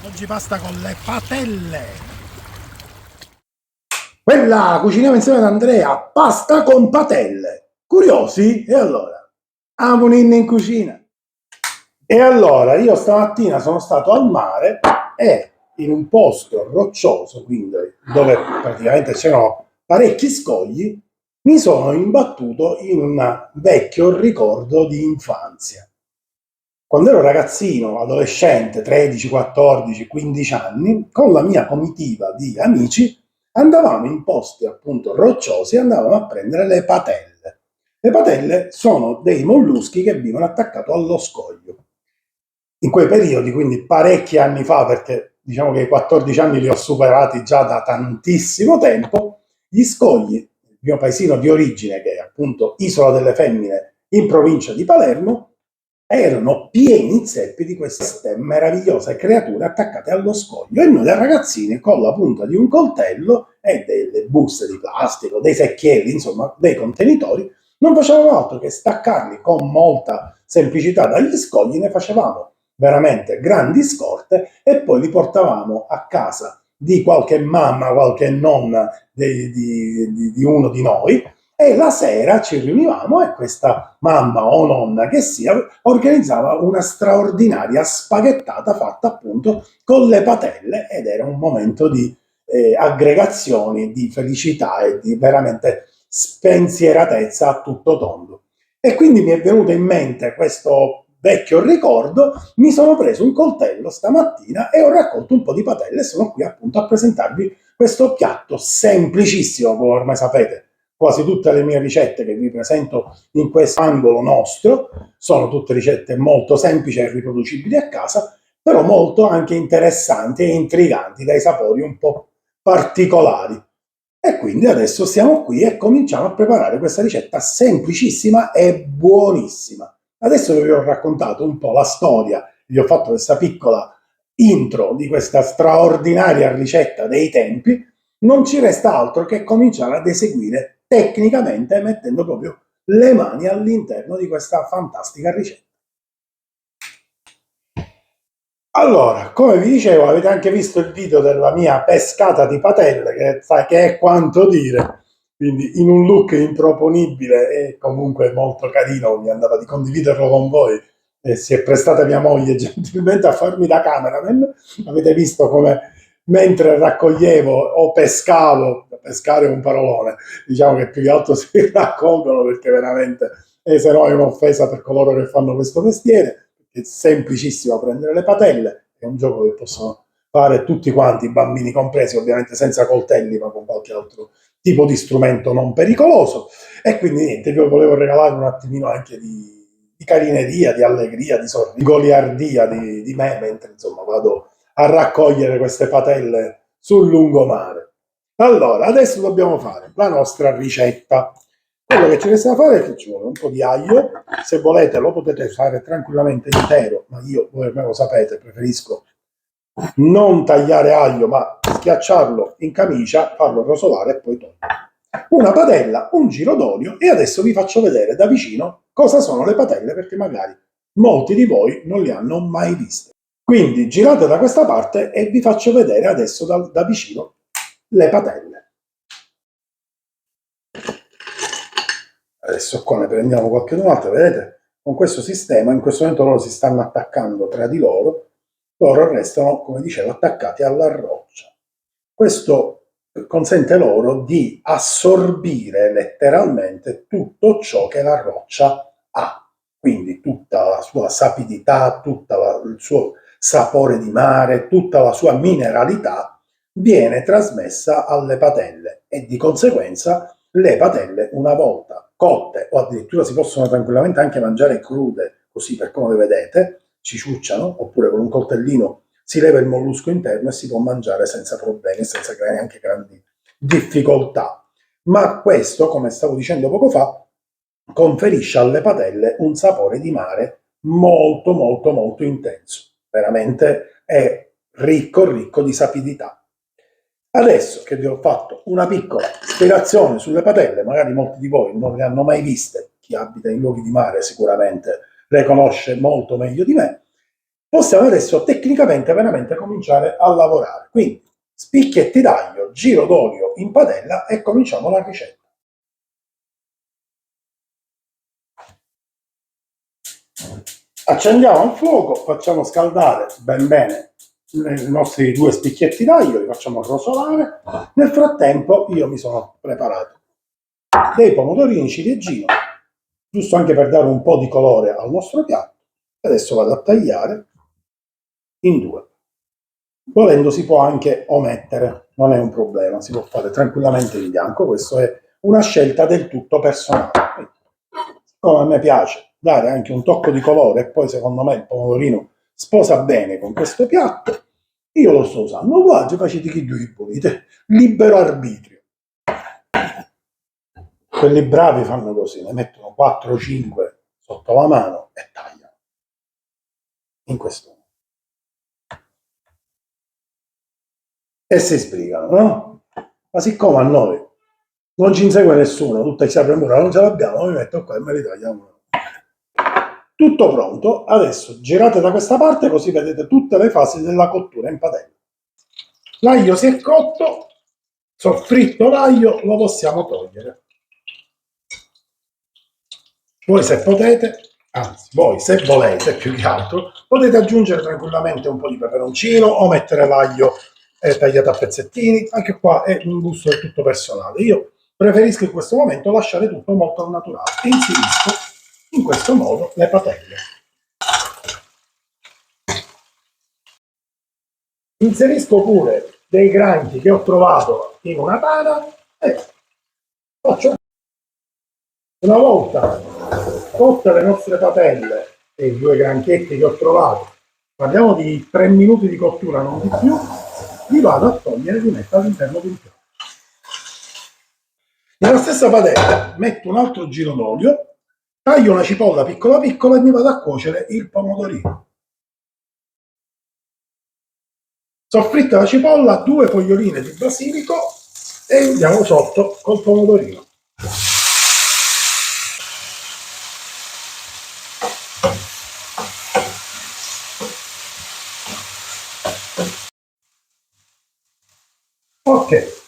Oggi pasta con le patelle. Quella cuciniamo insieme ad Andrea, pasta con patelle. Curiosi? E allora? Amonin in cucina. E allora, io stamattina sono stato al mare e in un posto roccioso, quindi dove praticamente c'erano parecchi scogli, mi sono imbattuto in un vecchio ricordo di infanzia. Quando ero ragazzino, adolescente, 13, 14, 15 anni, con la mia comitiva di amici andavamo in posti appunto rocciosi e andavamo a prendere le patelle. Le patelle sono dei molluschi che vivono attaccati allo scoglio. In quei periodi, quindi parecchi anni fa, perché diciamo che i 14 anni li ho superati già da tantissimo tempo, gli scogli, il mio paesino di origine, che è appunto Isola delle Femmine, in provincia di Palermo, erano pieni zeppi di queste meravigliose creature attaccate allo scoglio e noi da ragazzini con la punta di un coltello e delle buste di plastica, dei secchielli, insomma dei contenitori, non facevamo altro che staccarli con molta semplicità dagli scogli, ne facevamo veramente grandi scorte e poi li portavamo a casa di qualche mamma, qualche nonna di uno di noi e la sera ci riunivamo e questa mamma o nonna che sia organizzava una straordinaria spaghettata fatta appunto con le patelle ed era un momento di aggregazioni, di felicità e di veramente spensieratezza a tutto tondo. E quindi mi è venuto in mente questo vecchio ricordo, mi sono preso un coltello stamattina e ho raccolto un po' di patelle e sono qui appunto a presentarvi questo piatto semplicissimo, come ormai sapete. Quasi tutte le mie ricette che vi presento in questo angolo nostro sono tutte ricette molto semplici e riproducibili a casa, però molto anche interessanti e intriganti, dai sapori un po' particolari. E quindi adesso siamo qui e cominciamo a preparare questa ricetta semplicissima e buonissima. Adesso che vi ho raccontato un po' la storia, vi ho fatto questa piccola intro di questa straordinaria ricetta dei tempi, non ci resta altro che cominciare ad eseguire tecnicamente mettendo proprio le mani all'interno di questa fantastica ricetta. Allora, come vi dicevo, avete anche visto il video della mia pescata di patelle, che è quanto dire, quindi in un look improponibile e comunque molto carino, mi andava di condividerlo con voi e si è prestata mia moglie gentilmente a farmi da cameraman. Avete visto come mentre raccoglievo o pescavo, pescare è un parolone, diciamo che più che altro si raccolgono perché veramente, se no è un'offesa per coloro che fanno questo mestiere è semplicissimo prendere le patelle, è un gioco che possono fare tutti quanti, i bambini compresi, ovviamente senza coltelli, ma con qualche altro tipo di strumento non pericoloso. E quindi niente, vi volevo regalare un attimino anche di carineria, di allegria, di sorriso, di goliardia di me, mentre insomma vado a raccogliere queste patelle sul lungomare. Allora, adesso dobbiamo fare la nostra ricetta. Quello che ci resta da fare è che ci vuole un po' di aglio, se volete lo potete fare tranquillamente intero, ma io, voi me lo sapete, preferisco non tagliare aglio, ma schiacciarlo in camicia, farlo rosolare e poi togliere. Una padella, un giro d'olio e adesso vi faccio vedere da vicino cosa sono le patelle perché magari molti di voi non le hanno mai viste. Quindi girate da questa parte e vi faccio vedere adesso da vicino le patelle. Adesso qua ne prendiamo qualche un'altra, vedete? Con questo sistema in questo momento loro si stanno attaccando tra di loro restano, come dicevo, attaccati alla roccia. Questo consente loro di assorbire letteralmente tutto ciò che la roccia ha, quindi tutta la sua sapidità, tutto il suo sapore di mare, tutta la sua mineralità viene trasmessa alle patelle e di conseguenza le patelle una volta cotte o addirittura si possono tranquillamente anche mangiare crude, così per come le vedete, ci ciucciano, oppure con un coltellino si leva il mollusco interno e si può mangiare senza problemi, senza creare anche grandi difficoltà. Ma questo, come stavo dicendo poco fa, conferisce alle patelle un sapore di mare molto molto molto intenso. Veramente è ricco di sapidità. Adesso che vi ho fatto una piccola spiegazione sulle patelle, magari molti di voi non le hanno mai viste, chi abita in luoghi di mare sicuramente le conosce molto meglio di me, possiamo adesso tecnicamente veramente cominciare a lavorare. Quindi spicchietti d'aglio, giro d'olio in padella e cominciamo la ricetta. Accendiamo il fuoco, facciamo scaldare ben bene i nostri due spicchietti d'aglio, li facciamo rosolare. Nel frattempo io mi sono preparato dei pomodorini ciliegino, giusto anche per dare un po' di colore al nostro piatto. Adesso vado a tagliare in due. Volendo si può anche omettere, non è un problema, si può fare tranquillamente in bianco, questo è una scelta del tutto personale. Come a me piace dare anche un tocco di colore e poi secondo me il pomodorino sposa bene con questo piatto, io lo sto usando. Voi facete chi due volete, libero arbitrio. Quelli bravi fanno così, ne mettono 4-5 sotto la mano e tagliano. In questo modo. E si sbrigano, no? Ma siccome a noi non ci insegue nessuno, tutta questa premura non ce l'abbiamo, mi metto qua e me li tagliamo. Tutto pronto, adesso girate da questa parte così vedete tutte le fasi della cottura in padella. L'aglio si è cotto, soffritto l'aglio, lo possiamo togliere. Voi se potete, anzi voi se volete più che altro, potete aggiungere tranquillamente un po' di peperoncino o mettere l'aglio tagliato a pezzettini, anche qua è un gusto del tutto personale. Io preferisco in questo momento lasciare tutto molto al naturale e inserisco in questo modo le patelle. Inserisco pure dei granchi che ho trovato in una tana e faccio una volta cotte le nostre patelle e i due granchietti che ho trovato, parliamo di 3 minuti di cottura, non di più, li vado a togliere e li metto all'interno di un piatto. Nella stessa padella metto un altro giro d'olio, taglio una cipolla piccola piccola e mi vado a cuocere il pomodorino. Soffritta la cipolla, 2 foglioline di basilico e andiamo sotto col pomodorino. Ok,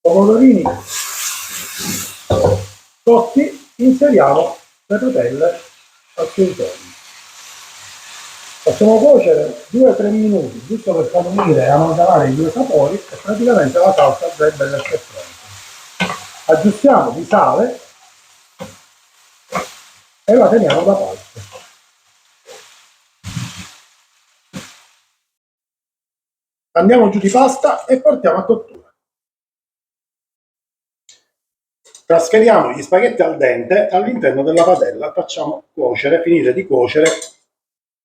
pomodorini cotti, inseriamo le patelle al suo interno. Facciamo cuocere 2-3 minuti, giusto per far unire e amalgamare i due sapori e praticamente la salsa già è bella e pronta. Aggiustiamo di sale e la teniamo da parte. Andiamo giù di pasta e portiamo a cottura. Trasferiamo gli spaghetti al dente all'interno della padella, facciamo cuocere, finire di cuocere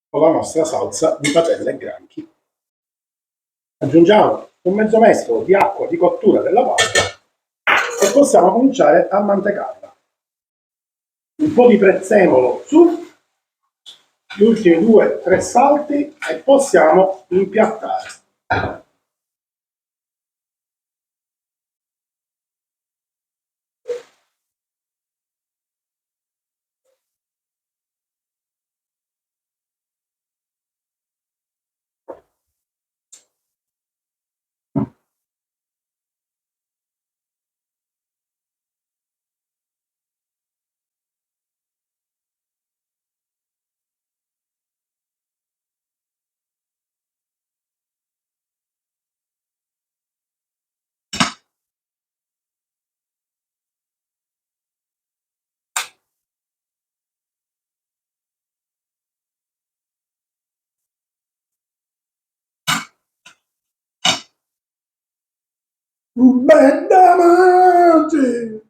con la nostra salsa di patelle e granchi. Aggiungiamo un mezzo mestolo di acqua di cottura della pasta e possiamo cominciare a mantecarla. Un po' di prezzemolo su, gli ultimi 2-3 salti e possiamo impiattare. Ben davanti!